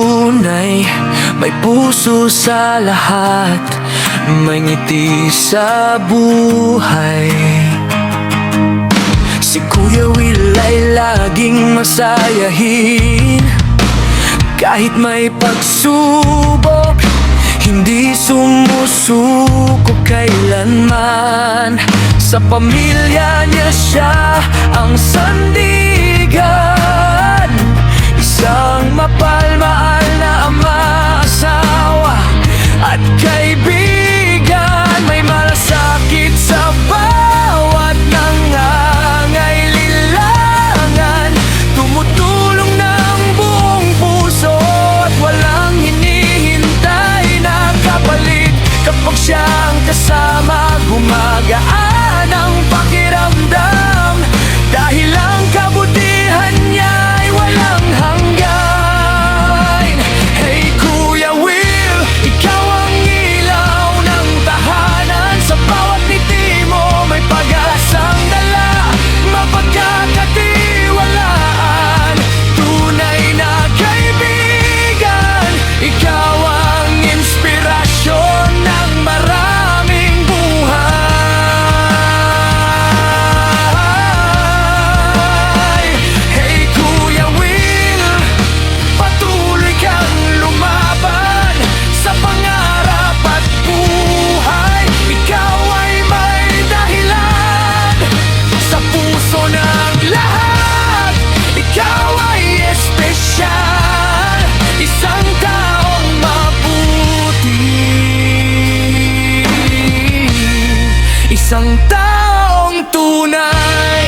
tunay, may puso sa lahat, may ngiti sa buhay. Si Kuya Will ay laging masayahin, kahit may pagsubok, hindi sumusuko kailanman. Sa pamilya niya siya ang sandigan, isang mapalmaal na ama, asawa at kaibigan. May malasakit sa bawat nangangailangan, tumutulong ng buong puso at walang hinihintay na kapalit. Kapag siya ang kasama, gumagaan ang pakiramdam, dahil ang kabutihan niya ay walang hanggan. Hey Kuya Will, ikaw ang ilaw ng tahanan, sa bawat ngiti mo may pag-asang dala, mapagkakatiwalaan, tunay na kaibigan. Ikaw ang inspirasyon ng maraming buhay. Hey Kuya Will, patuloy kang lumaban sa pangarap at buhay. Ikaw ay may dahilan sa puso ng lahat. Ikaw ay espesyal, isang taong mabuti, isang taong tunay.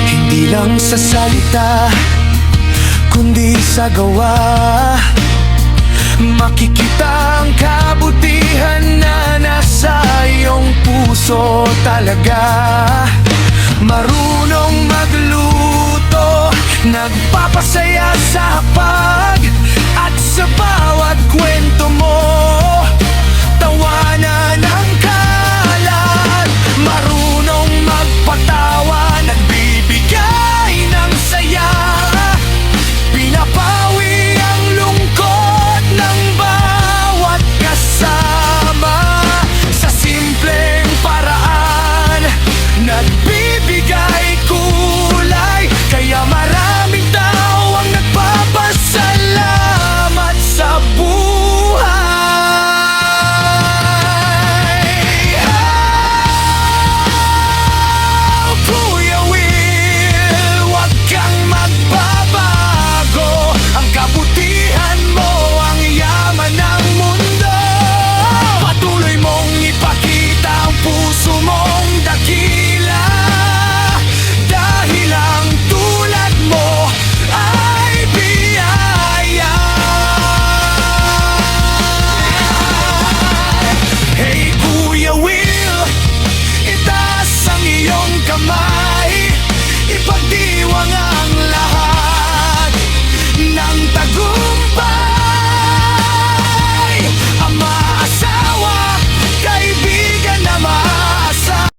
Hindi lang sa salita, kundi sa gawa, makikita ang kabutihan